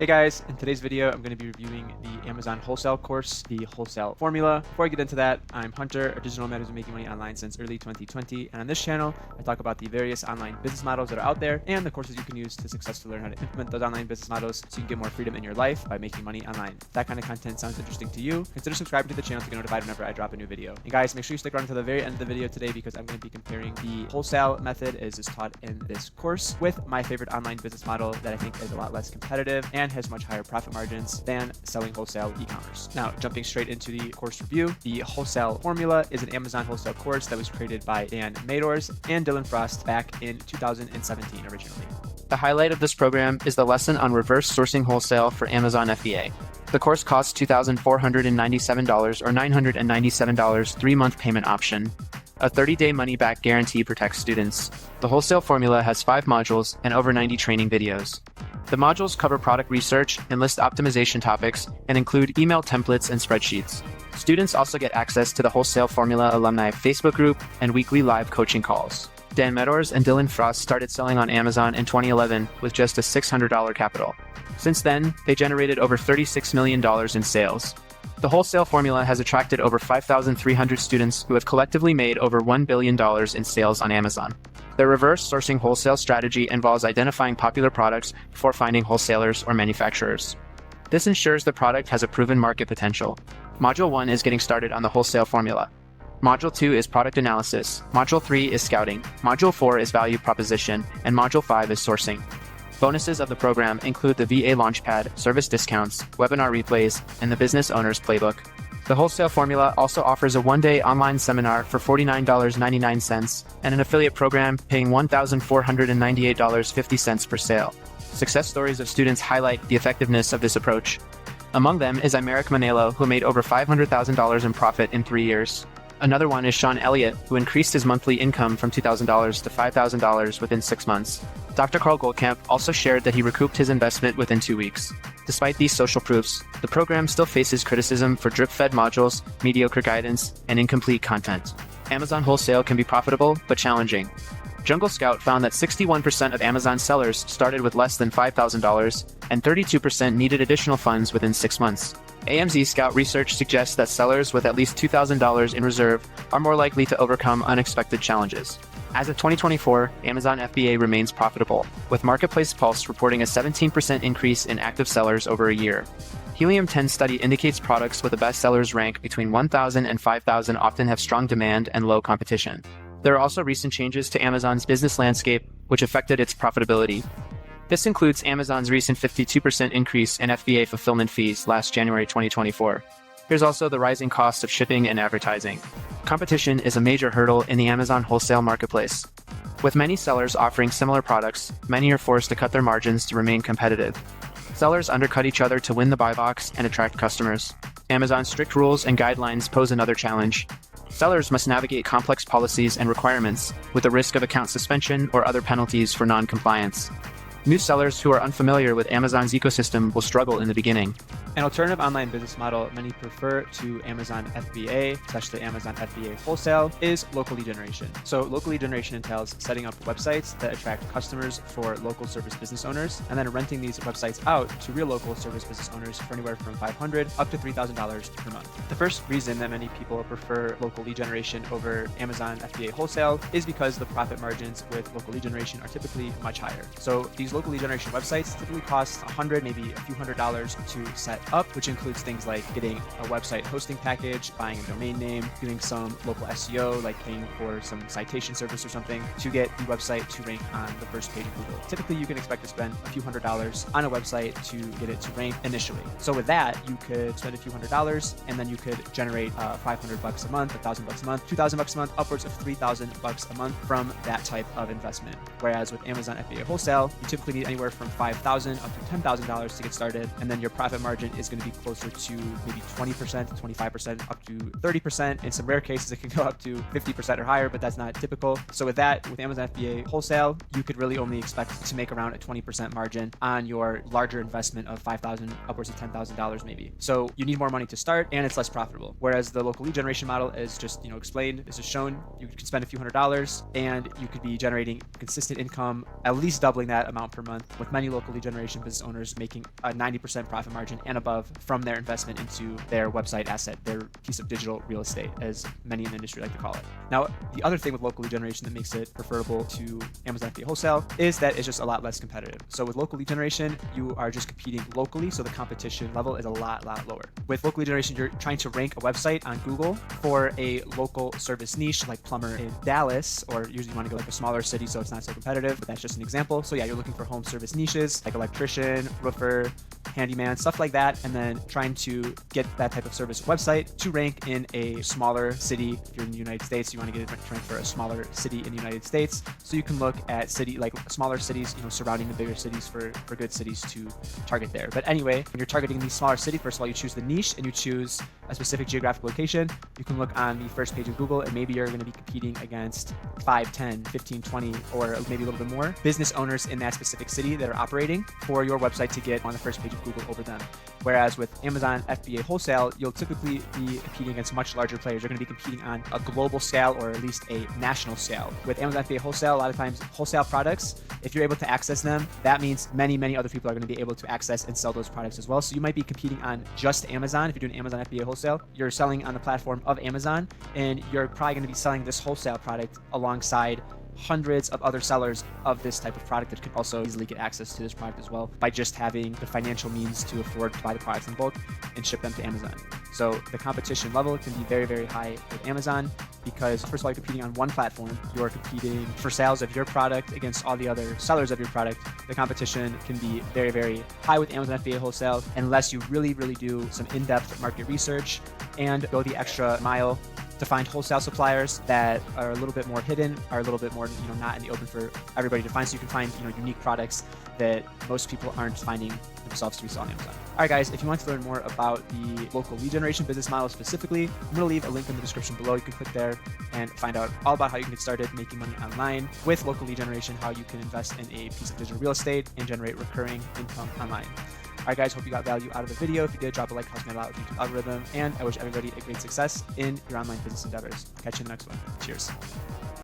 Hey guys, in today's video, I'm going to be reviewing the Amazon Wholesale course, the Wholesale formula. Before I get into that, I'm Hunter, a digital nomad who's been making money online since early 2020. And on this channel, I talk about the various online business models that are out there and the courses you can use to successfully learn how to implement those online business models so you can get more freedom in your life by making money online. If that kind of content sounds interesting to you, consider subscribing to the channel to get notified whenever I drop a new video. And guys, make sure you stick around to the very end of the video today because I'm going to be comparing the Wholesale method as is taught in this course with my favorite online business model that I think is a lot less competitive and has much higher profit margins than selling wholesale e-commerce. Now, jumping straight into the course review, the Wholesale formula is an Amazon wholesale course that was created by Dan Meadors and Dylan Frost back in 2017 originally. The highlight of this program is the lesson on reverse sourcing wholesale for Amazon FBA. The course costs $2,497 or $997 3-month payment option. A 30-day money-back guarantee protects students. The Wholesale formula has 5 modules and over 90 training videos. The modules cover product research and list optimization topics and include email templates and spreadsheets. Students also get access to the Wholesale Formula Alumni Facebook group and weekly live coaching calls. Dan Meadors and Dylan Frost started selling on Amazon in 2011 with just a $600 capital. Since then, they generated over $36 million in sales. The Wholesale formula has attracted over 5,300 students who have collectively made over $1 billion in sales on Amazon. Their reverse sourcing wholesale strategy involves identifying popular products before finding wholesalers or manufacturers. This ensures the product has a proven market potential. Module 1 is getting started on the Wholesale formula. Module 2 is product analysis. Module 3 is scouting. Module 4 is value proposition. And Module 5 is sourcing. Bonuses of the program include the VA Launchpad, service discounts, webinar replays, and the Business Owner's Playbook. The Wholesale formula also offers a 1-day online seminar for $49.99 and an affiliate program paying $1,498.50 per sale. Success stories of students highlight the effectiveness of this approach. Among them is Imeric Manelo, who made over $500,000 in profit in 3 years. Another one is Sean Elliott, who increased his monthly income from $2,000 to $5,000 within 6 months. Dr. Carl Goldkamp also shared that he recouped his investment within 2 weeks. Despite these social proofs, the program still faces criticism for drip-fed modules, mediocre guidance, and incomplete content. Amazon Wholesale can be profitable, but challenging. Jungle Scout found that 61% of Amazon sellers started with less than $5,000, and 32% needed additional funds within 6 months. AMZ Scout research suggests that sellers with at least $2,000 in reserve are more likely to overcome unexpected challenges. As of 2024, Amazon FBA remains profitable, with Marketplace Pulse reporting a 17% increase in active sellers over a year. Helium 10 study indicates products with a best sellers rank between 1,000 and 5,000 often have strong demand and low competition. There are also recent changes to Amazon's business landscape, which affected its profitability. This includes Amazon's recent 52% increase in FBA fulfillment fees last January 2024. There's also the rising cost of shipping and advertising. Competition is a major hurdle in the Amazon wholesale marketplace. With many sellers offering similar products, many are forced to cut their margins to remain competitive. Sellers undercut each other to win the buy box and attract customers. Amazon's strict rules and guidelines pose another challenge. Sellers must navigate complex policies and requirements, with the risk of account suspension or other penalties for non-compliance. New sellers who are unfamiliar with Amazon's ecosystem will struggle in the beginning. An alternative online business model many prefer to Amazon FBA, especially Amazon FBA Wholesale, is local lead generation. So local lead generation entails setting up websites that attract customers for local service business owners, and then renting these websites out to real local service business owners for anywhere from $500 up to $3,000 per month. The first reason that many people prefer local lead generation over Amazon FBA Wholesale is because the profit margins with local lead generation are typically much higher. So these local lead generation websites typically cost $100, maybe a few $100s to set up, which includes things like getting a website hosting package, buying a domain name, doing some local SEO, like paying for some citation service or something to get the website to rank on the first page of Google. Typically, you can expect to spend a few $100s on a website to get it to rank initially. So with that, you could spend a few $100s and then you could generate $500 a month, $1,000 a month, $2,000 a month, upwards of $3,000 a month from that type of investment. Whereas with Amazon FBA Wholesale, you typically need anywhere from $5,000 up to $10,000 to get started, and then your profit margin investment is going to be closer to maybe 20%, 25%, up to 30%. In some rare cases, it can go up to 50% or higher, but that's not typical. So with that, with Amazon FBA Wholesale, you could really only expect to make around a 20% margin on your larger investment of $5,000 upwards of $10,000 maybe. So you need more money to start, and it's less profitable. Whereas the local lead generation model is just, explained, is just shown. You could spend a few $100s and you could be generating consistent income, at least doubling that amount per month, with many local lead generation business owners making a 90% profit margin and above from their investment into their website asset, their piece of digital real estate, as many in the industry like to call it. Now, the other thing with local lead generation that makes it preferable to Amazon FBA Wholesale is that it's just a lot less competitive. So with local lead generation, you are just competing locally, so the competition level is a lot lower. With local lead generation, you're trying to rank a website on Google for a local service niche like plumber in Dallas, or usually you want to go like a smaller city so it's not so competitive, but that's just an example. So yeah, you're looking for home service niches like electrician, roofer, handyman, stuff like that, and then trying to get that type of service website to rank in a smaller city. If you're in the United States, you want to get it ranked for a smaller city in the United States. So you can look at smaller cities, surrounding the bigger cities for good cities to target there. But anyway, when you're targeting these smaller cities, first of all, you choose the niche and you choose a specific geographic location. You can look on the first page of Google, and maybe you're going to be competing against 5, 10, 15, 20, or maybe a little bit more business owners in that specific city that are operating for your website to get on the first page of Google over them. Whereas with Amazon FBA Wholesale, you'll typically be competing against much larger players. You're going to be competing on a global scale or at least a national scale. With Amazon FBA Wholesale, a lot of times wholesale products, if you're able to access them, that means many other people are going to be able to access and sell those products as well. So you might be competing on just Amazon. If you're doing Amazon FBA Wholesale, you're selling on the platform of Amazon, and you're probably going to be selling this wholesale product alongside hundreds of other sellers of this type of product that can also easily get access to this product as well by just having the financial means to afford to buy the products in bulk and ship them to Amazon. So the competition level can be very high with Amazon because, first of all, you're competing on one platform. You're competing for sales of your product against all the other sellers of your product. The competition can be very high with Amazon FBA Wholesale unless you really do some in-depth market research and go the extra mile to find wholesale suppliers that are a little bit more hidden, are a little bit more, not in the open for everybody to find. So you can find, unique products that most people aren't finding themselves to resell on Amazon. All right, guys, if you want to learn more about the local lead generation business model specifically, I'm going to leave a link in the description below. You can click there and find out all about how you can get started making money online with local lead generation, how you can invest in a piece of digital real estate and generate recurring income online. All right, guys, hope you got value out of the video. If you did, drop a like, helps me out a lot with the YouTube algorithm, and I wish everybody a great success in your online business endeavors. Catch you in the next one. Cheers.